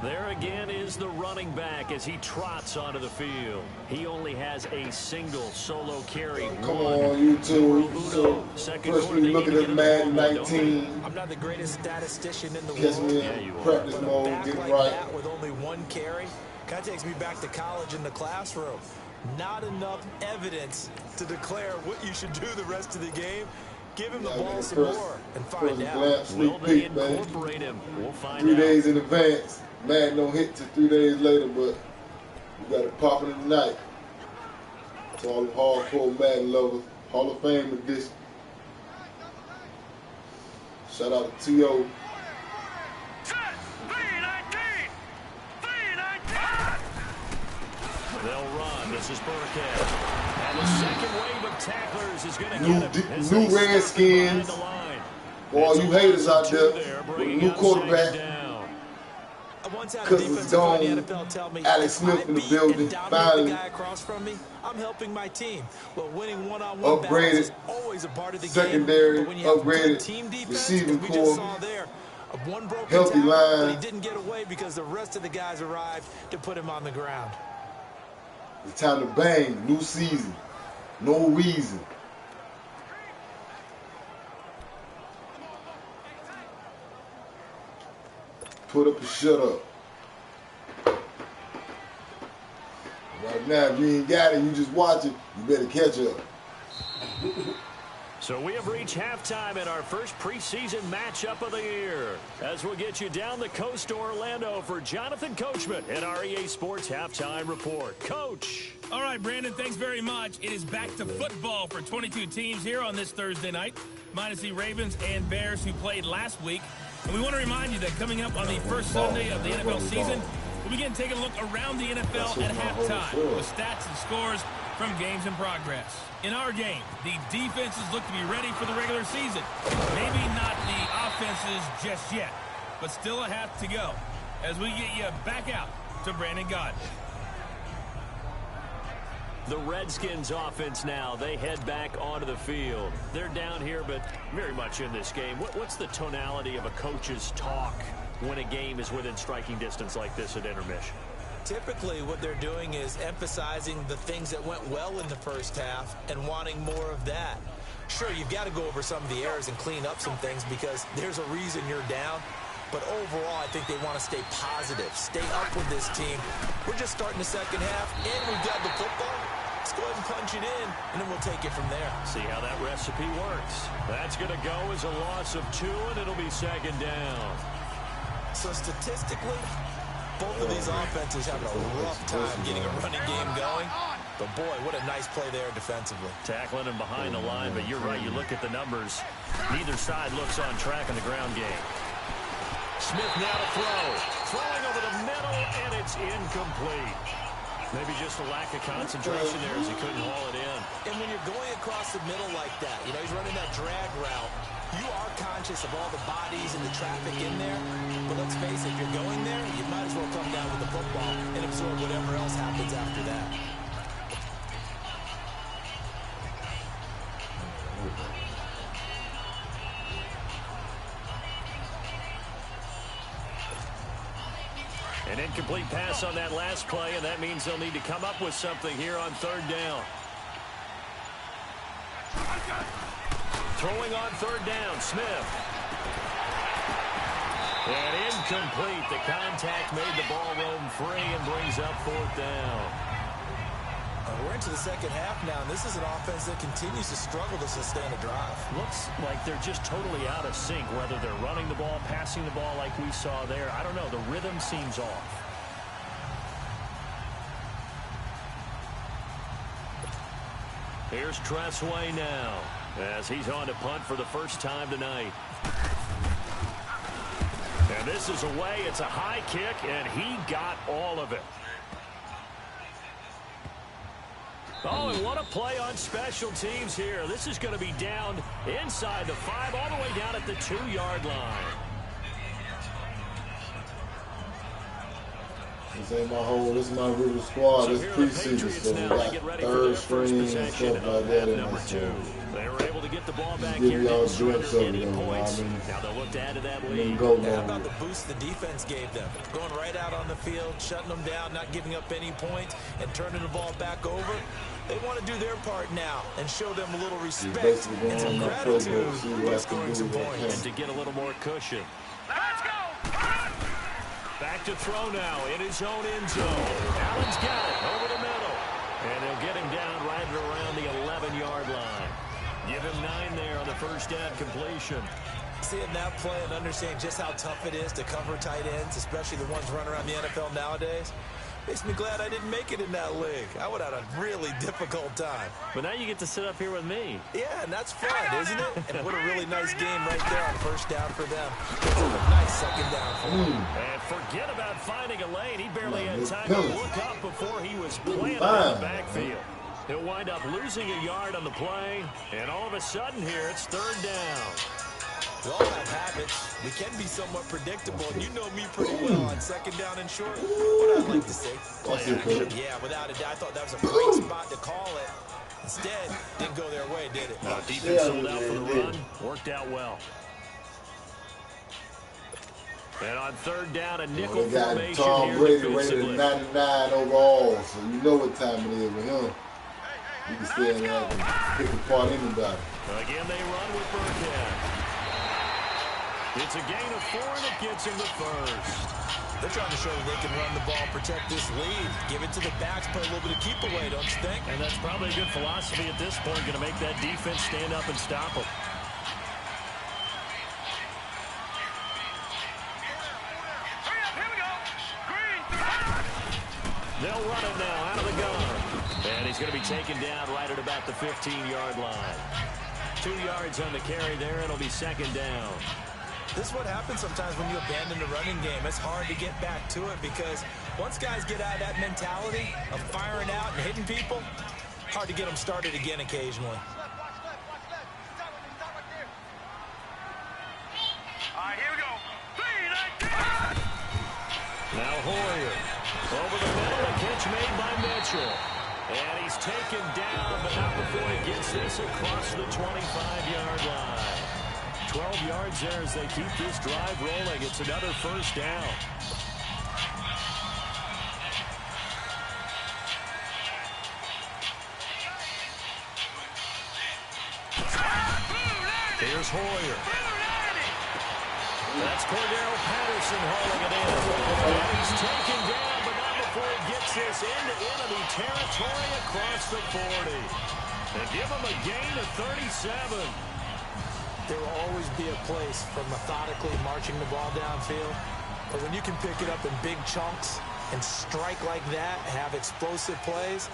There again is the running back as he trots onto the field. He only has a single solo carry. Come on, YouTube. So, first we looking at Madden 19. I'm not the greatest statistician in the Guess world. we in practice mode, getting like right. That with only one carry kind of takes me back to college in the classroom. Not enough evidence to declare what you should do the rest of the game. Give him the ball some more and find out. Will they incorporate him? We'll find out. 3 days in advance. Madden don't hit till 3 days later, but we got it popping tonight. To all the hardcore Madden lovers, Hall of Fame edition. Shout out to T.O. They'll run. This is Burkhead. And the second wave of tacklers is going to get him. New Redskins. Boy, you haters out there with a new quarterback. Because it's gone. Alex Smith in the building. Finally. I'm helping my team. Well, winning one-on-one upgraded is always a part of the secondary, game. upgraded team defense, receiving we core, just saw there one broken healthy tackle, line. but he didn't get away because the rest of the guys arrived to put him on the ground. It's time to bang. New season. No reason. Put up and shut up. Right now, if you ain't got it, you just watch it, you better catch up. So we have reached halftime in our first preseason matchup of the year. As we'll get you down the coast to Orlando for Jonathan Coachman in our EA Sports Halftime Report. Coach. All right, Brandon, thanks very much. It is back to football for 22 teams here on this Thursday night, minus the Ravens and Bears who played last week. And we want to remind you that coming up on the first Sunday of the NFL season, we'll begin taking a look around the NFL at halftime with stats and scores from games in progress. In our game, the defenses look to be ready for the regular season. Maybe not the offenses just yet, but still a half to go as we get you back out to Brandon Gaudin. The Redskins offense now, they head back onto the field. They're down here, but very much in this game. What's the tonality of a coach's talk when a game is within striking distance like this at intermission? Typically, what they're doing is emphasizing the things that went well in the first half and wanting more of that. Sure, you've got to go over some of the errors and clean up some things because there's a reason you're down. But overall, I think they want to stay positive, stay up with this team. We're just starting the second half, and we've got the football. Let's go ahead and punch it in, and then we'll take it from there. See how that recipe works. That's going to go as a loss of 2, and it'll be second down. So statistically, both of these offenses have a rough time getting a running game going. But, boy, what a nice play there defensively. Tackling him behind the line, but you're right. You look at the numbers. Neither side looks on track in the ground game. Smith now to throw. Throwing over the middle, and it's incomplete. Maybe just a lack of concentration there as he couldn't haul it in. And when you're going across the middle like that, you know, he's running that drag route, you are conscious of all the bodies and the traffic in there. But let's face it, if you're going there, you might as well come down with the football and absorb whatever else happens after that. An incomplete pass on that last play, and that means they'll need to come up with something here on third down. Throwing on third down, Smith. And incomplete. The contact made the ball roam free and brings up fourth down. We're into the second half now, and this is an offense that continues to struggle to sustain a drive. Looks like they're just totally out of sync, whether they're running the ball, passing the ball like we saw there. I don't know. The rhythm seems off. Here's Tressway now as he's on to punt for the first time tonight. And this is away. It's a high kick, and he got all of it. Oh, and what a play on special teams here. This is going to be down inside the 5, all the way down at the 2-yard line. This ain't my whole, this is my river squad. So this preseason, so we got third string and stuff like that in number 2. They were able to get the the ball back give here. me all Didn't the surrender any something, points. I mean, Now they'll look to add to that lead. How about the boost the defense gave them? Going right out on the field, shutting them down, not giving up any points, and turning the ball back over. They want to do their part now and show them a little respect and some gratitude for scoring some points. And to get a little more cushion. Let's go! Back to throw now in his own end zone. Allen's got it over the middle. And they'll get him down right around the 11-yard line. Give him 9 there on the first down completion. Seeing that play and understanding just how tough it is to cover tight ends, especially the ones running around the NFL nowadays, makes me glad I didn't make it in that league. I would have had a really difficult time. But now you get to sit up here with me. Yeah, and that's fun, isn't it? And what a really nice game right there on first down for them. It's a nice second down for them. And forget about finding a lane. He barely had time to look up before he was planted in the backfield. He'll wind up losing a yard on the play. And all of a sudden here, it's third down. We all have habits. We can be somewhat predictable, and you know me pretty well on second down and short. What I'd like to say, play action. Yeah, without a doubt, I thought that was a great spot to call it. Instead, didn't go their way, did it? Defense sold out for the run. Worked out well. And on third down, a nickel formation Tom here Brady rated defensively. 99 overall, so you know what time it is with him. You can stand there and pick apart anybody. Again, they run with Burkhead. It's a gain of 4, and it gets him the first. They're trying to show that they can run the ball, protect this lead, give it to the backs, play a little bit of keep away, don't you think? And that's probably a good philosophy at this point, going to make that defense stand up and stop them. They'll run it now out of the gun. And he's going to be taken down right at about the 15-yard line. 2 yards on the carry there, and it'll be second down. This is what happens sometimes when you abandon the running game. It's hard to get back to it because once guys get out of that mentality of firing out and hitting people, hard to get them started again occasionally. All right, here we go. 3, 19. Now Hoyer. Over the middle, a catch made by Mitchell. And he's taken down, but not before he gets this across the 25-yard line. 12 yards there as they keep this drive rolling. It's another first down. Here's Hoyer. That's Cordero Patterson hauling it in. And he's taken down, but not before he gets this into enemy territory across the 40. And give him a gain of 37. There will always be a place for methodically marching the ball downfield. But when you can pick it up in big chunks and strike like that, have explosive plays,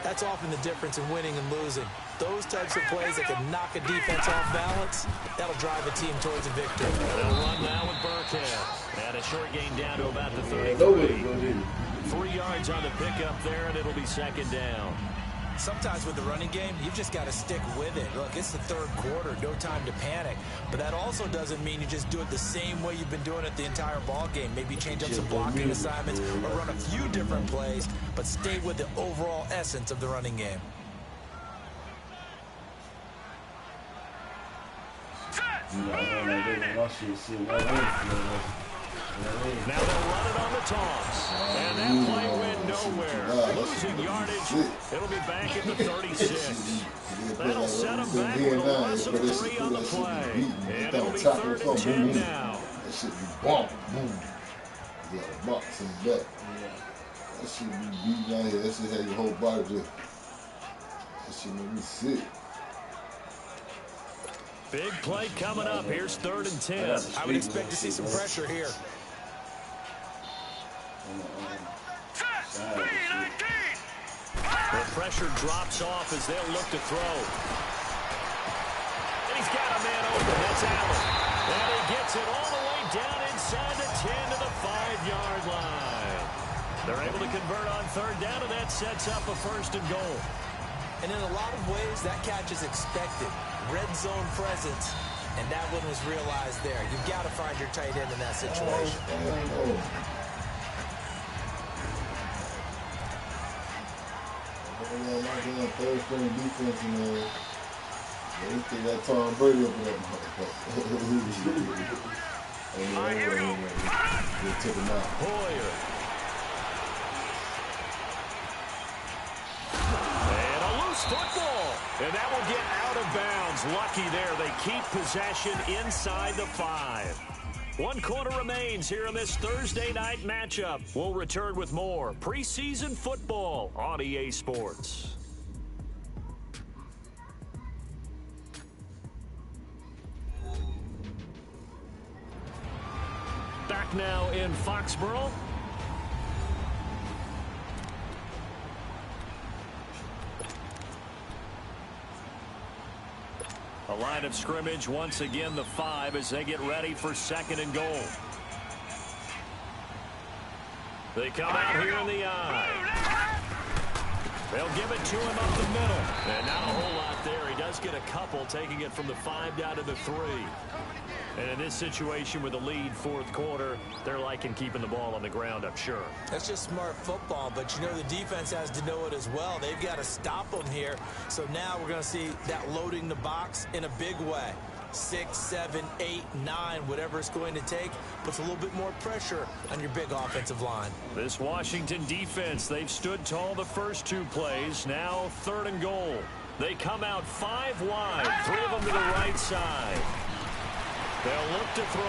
that's often the difference in winning and losing. Those types of plays that can knock a defense off balance, that'll drive a team towards a victory. They'll run now with Burkhead. And a short gain down to about the 33. 3 yards on the pickup there, and it'll be second down. Sometimes with the running game, you've just got to stick with it. Look, it's the third quarter, no time to panic. But that also doesn't mean you just do it the same way you've been doing it the entire ball game. Maybe change up some blocking assignments or run a few different plays, but stay with the overall essence of the running game. Now they'll run it on the toss. And that play went nowhere. Losing yardage. It'll be back at the 36. That'll set them back with a loss of 3 on the play. And it'll be 3rd and 10 now. That shit be bump, boom. You got a box in the back. That shit be beating out here. That shit had your whole body just. That shit make me sick. Big play coming up. Here's 3rd and 10. I would expect to see some pressure here. The pressure drops off as they'll look to throw. And he's got a man open. That's Allen. And he gets it all the way down inside the 10 to the 5-yard line. They're able to convert on 3rd down, and that sets up a 1st and goal. And in a lot of ways, that catch is expected. Red zone presence, and that one was realized there. You've got to find your tight end in that situation. They think that Tom Brady up in that motherfucker. They took him out. Hoyer. And a loose football. And that will get out of bounds. Lucky there. They keep possession inside the 5. 1 quarter remains here in this Thursday night matchup. We'll return with more preseason football on EA Sports. Back now in Foxborough. A line of scrimmage, once again the 5 as they get ready for 2nd and goal. They come out here in the I. They'll give it to him up the middle. And not a whole lot there. He does get a couple, taking it from the 5 down to the 3. And in this situation with the lead 4th quarter, they're liking keeping the ball on the ground, I'm sure. That's just smart football, but you know the defense has to know it as well. They've got to stop them here. So now we're going to see that loading the box in a big way. 6, 7, 8, 9, whatever it's going to take, puts a little bit more pressure on your big offensive line. This Washington defense, they've stood tall the first 2 plays. Now 3rd and goal. They come out 5 wide, 3 of them to the right side. They'll look to throw.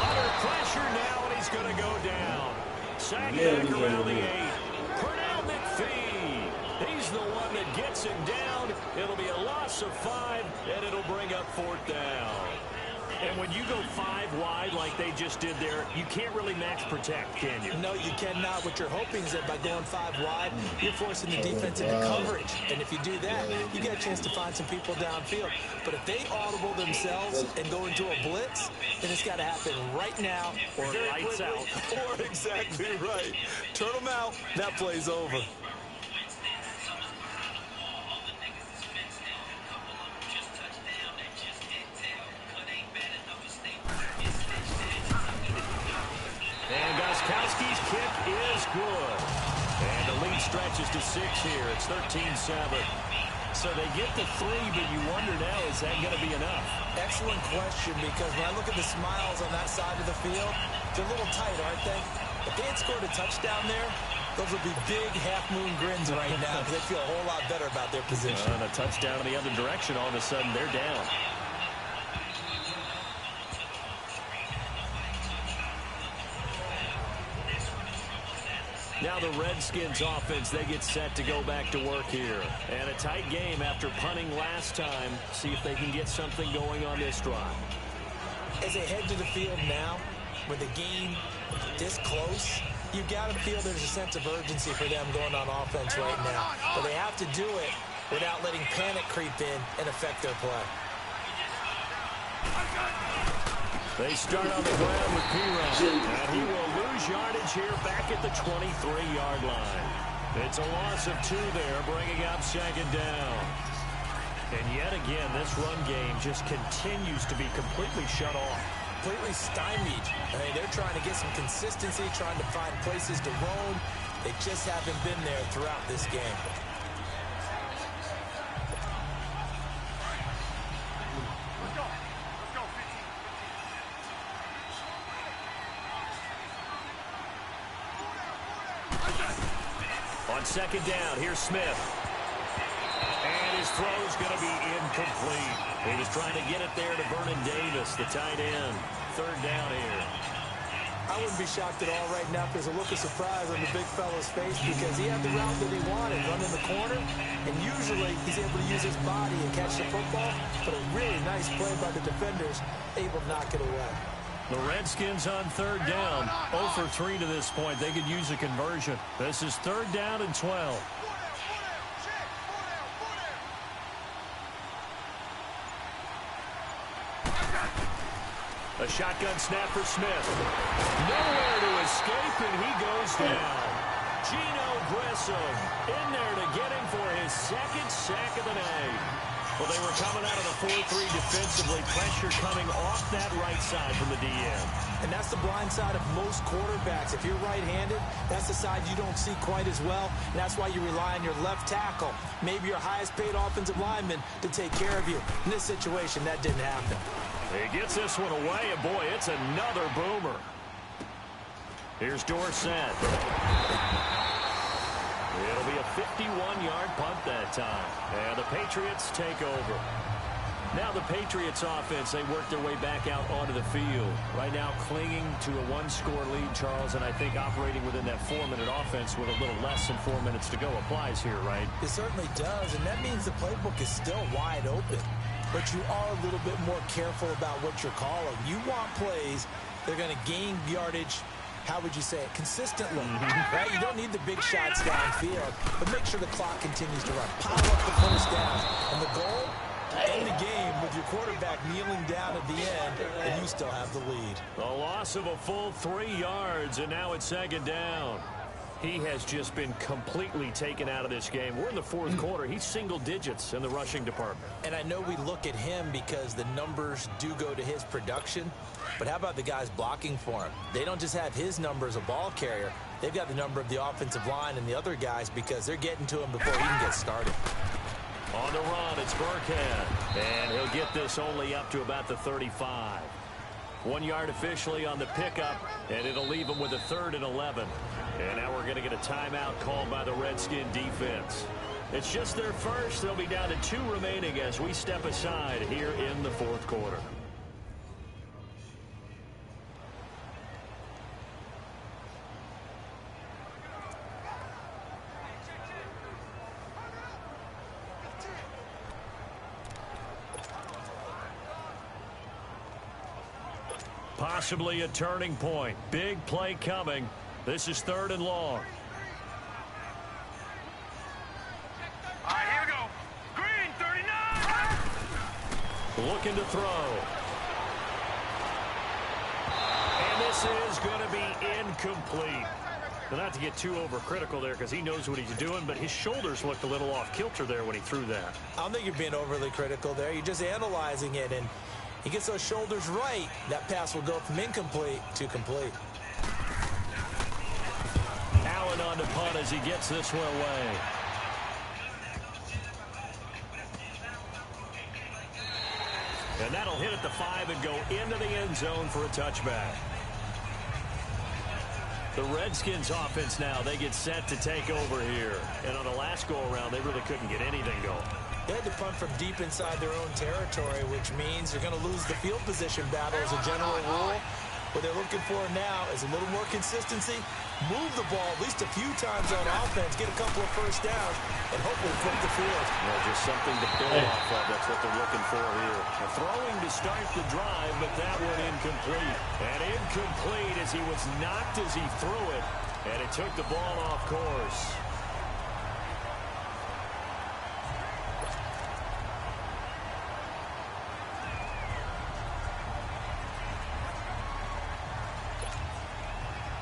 Under pressure now, and he's going to go down. Sacked back around the 8. Pernell McPhee. He's the one that gets him down. It'll be a loss of 5, and it'll bring up 4th down. And when you go 5 wide like they just did there, you can't really max protect, can you? No, you cannot. What you're hoping is that by going 5 wide, you're forcing the defense into coverage. And if you do that, you get a chance to find some people downfield. But if they audible themselves and go into a blitz, then it's got to happen right now. Or lights out. Or exactly right. Turn them out. That play's over. Kowski's kick is good. And the lead stretches to 6 here. It's 13-7. So they get the 3, but you wonder now, is that going to be enough? Excellent question, because when I look at the smiles on that side of the field, they're a little tight, aren't they? If they had scored a touchdown there, those would be big half-moon grins right now, because they feel a whole lot better about their position. And a touchdown in the other direction, all of a sudden they're down. Now the Redskins offense, they get set to go back to work here. And a tight game after punting last time. See if they can get something going on this drive. As they head to the field now, with the game this close, you've got to feel there's a sense of urgency for them going on offense right now. But they have to do it without letting panic creep in and affect their play. They start on the ground with Piron, and he will lose yardage here back at the 23-yard line. It's a loss of 2 there, bringing up 2nd down. And yet again, this run game just continues to be completely shut off. Completely stymied. I mean, they're trying to get some consistency, trying to find places to roam. They just haven't been there throughout this game. On 2nd down, here's Smith. And his throw's going to be incomplete. He was trying to get it there to Vernon Davis, the tight end. 3rd down here. I wouldn't be shocked at all right now if there's a look of surprise on the big fella's face, because he had the route that he wanted, running the corner, and usually he's able to use his body and catch the football, but a really nice play by the defenders, able to knock it away. The Redskins on 3rd down, 0 for 3 to this point. They could use a conversion. This is 3rd down and 12. A shotgun snap for Smith. Nowhere to escape, and he goes down. Geno Grissom in there to get him for his 2nd sack of the night. Well, they were coming out of the 4-3 defensively. Pressure coming off that right side from the DN. And that's the blind side of most quarterbacks. If you're right-handed, that's the side you don't see quite as well. And that's why you rely on your left tackle, maybe your highest-paid offensive lineman, to take care of you. In this situation, that didn't happen. He gets this one away, and boy, it's another boomer. Here's Dorsett. It'll be a 51-yard punt that time. And the Patriots take over. Now the Patriots offense, they work their way back out onto the field. Right now clinging to a one-score lead, Charles, and I think operating within that 4-minute offense with a little less than 4 minutes to go applies here, right? It certainly does, and that means the playbook is still wide open. But you are a little bit more careful about what you're calling. You want plays that are going to gain yardage, how would you say it, consistently, right? You don't need the big shots downfield, but make sure the clock continues to run. Pile up the first downs. And the goal, end the game with your quarterback kneeling down at the end, and you still have the lead. A loss of a full 3 yards, and now it's second down. He has just been completely taken out of this game. We're in the fourth quarter. He's single digits in the rushing department. And I know we look at him because the numbers do go to his production, but how about the guys blocking for him? They don't just have his number as a ball carrier. They've got the number of the offensive line and the other guys because they're getting to him before he can get started. On the run, it's Burkhead. And he'll get this only up to about the 35. 1 yard officially on the pickup, and it'll leave him with a 3rd and 11. And now we're going to get a timeout called by the Redskin defense. It's just their first. They'll be down to 2 remaining as we step aside here in the fourth quarter. Possibly a turning point. Big play coming. This is 3rd and long. All right, here we go. Green, 39. Looking to throw. And this is going to be incomplete. Well, not to get too overcritical there because he knows what he's doing, but his shoulders looked a little off kilter there when he threw that. I don't think you're being overly critical there. You're just analyzing it, and he gets those shoulders right. That pass will go from incomplete to complete. Allen on the punt as he gets this one away. And that'll hit at the 5 and go into the end zone for a touchback. The Redskins offense now, they get set to take over here. And on the last go-around, they really couldn't get anything going. They had to punt from deep inside their own territory, which means they're going to lose the field position battle as a general rule. What they're looking for now is a little more consistency, move the ball at least a few times on offense, get a couple of first downs, and hopefully flip the field. Well, just something to build off of. That's what they're looking for here. A throwing to start the drive, but that one incomplete. And incomplete as he was knocked as he threw it, and it took the ball off course.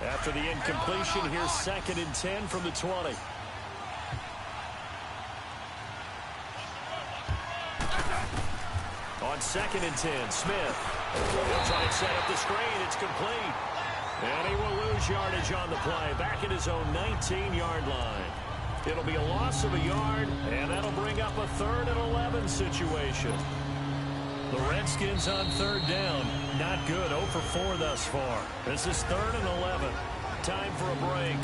After the incompletion, here's 2nd and 10 from the 20. On 2nd and 10, Smith. He'll try and set up the screen. It's complete. And he will lose yardage on the play. Back at his own 19-yard line. It'll be a loss of a yard, and that'll bring up a 3rd and 11 situation. The Redskins on 3rd down. Not good. 0 for 4 thus far. This is 3rd and 11. Time for a break.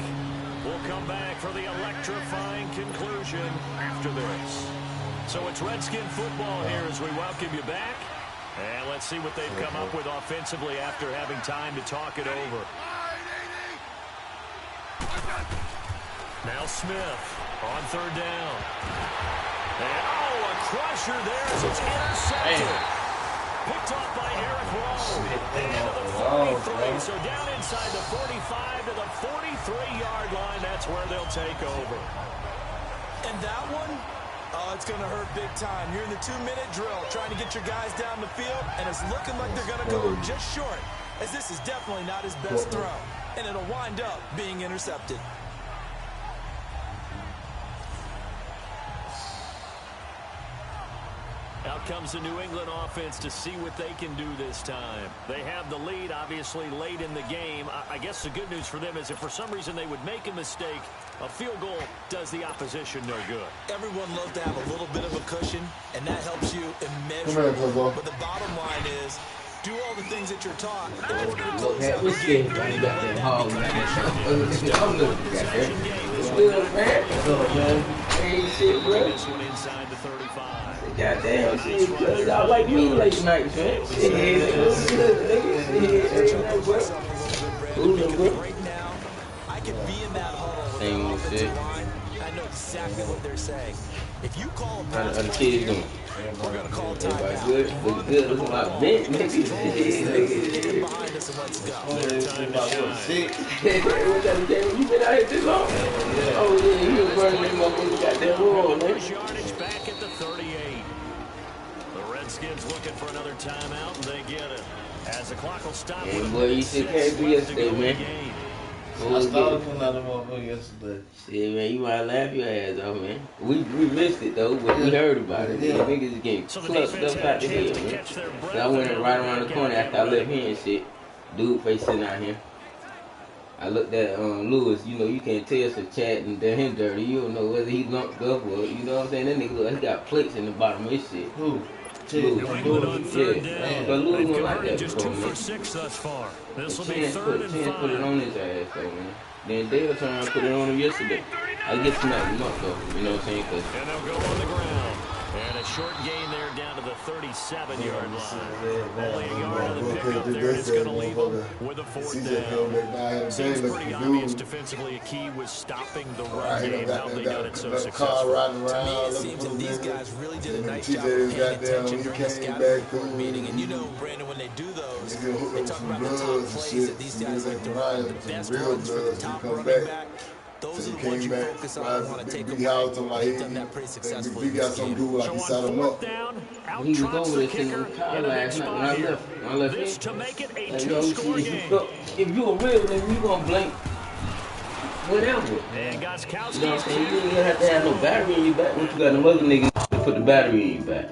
We'll come back for the electrifying conclusion after this. So it's Redskin football here as we welcome you back. And let's see what they've come up with offensively after having time to talk it over. Now Smith on 3rd down. And, a crusher there as it's intercepted. Picked off by Eric Rowe. Into the 43. So down inside the 45 to the 43-yard line. That's where they'll take over. And that one, it's going to hurt big time. You're in the 2-minute drill trying to get your guys down the field, and it's looking like they're going to go just short, as this is definitely not his best throw. And it'll wind up being intercepted. Out comes the New England offense to see what they can do this time. They have the lead, obviously, late in the game. I guess the good news for them is if for some reason they would make a mistake, a field goal does the opposition no good. Everyone loves to have a little bit of a cushion, and that helps you immeasurably. But the bottom line is, do all the things that you're taught. This one inside the 35. Goddamn shit, cuz y'all like me late nights, man. Right now, I can be in that huddle with the offensive line. I know exactly what they're saying. If you call a pass play, we're going to call timeout. Good, look good, look like bent, nigga. Get behind us and let's go. What that game? You been out here this long? Oh yeah, he was running that motherfucker goddamn roll, man. Yardage back at the 38. The Redskins looking for another timeout, and they get it. As the clock will stop. Hey, boy, you should came through yesterday, man. I started from that motherfucker yesterday. Shit, man, you might laugh your ass off, man. We missed it, though, but we heard about it. Yeah. Niggas getting clutched up out the head, man. So I went right around the corner after I left here and shit. Dude face sitting out here. I looked at Lewis, you know, you can't tell us a chat and done him dirty. You don't know whether he lumped up or, you know what I'm saying? That nigga look like he got plates in the bottom of his shit. Who? New England on third down. But Lewis They've went like converted that just before, 2 man. for 6 thus far. This will be Chance 3rd and 5. put it on his ass, though, man. Then Dale turned around and put it on him yesterday. I get smacked him up, though. You know what I'm saying? Cause And they'll go on the ground. And a short gain there down to the 37-yard line. Only a yard of the pickup there. It's going to leave them with a 4th down. Seems pretty obvious defensively. A key was stopping the run game. How they done it so successfully. To me, it seems that these guys really did a nice job of paying attention during the scouting report meeting. And you know, Brandon, when they do those, they talk about the top plays that these guys like to run. The best ones for the top running back. Those are the ones you focus on and want to take away. They've done that pretty successfully in this game. So on 4th down, out trots the kicker in a big spot here. This to make it a 2-score game. If you a real nigga, you gonna blink whatever. And You know what I'm Gostkowski's saying? You don't have to have no battery in your back. Once you got them other niggas to put the battery in your back.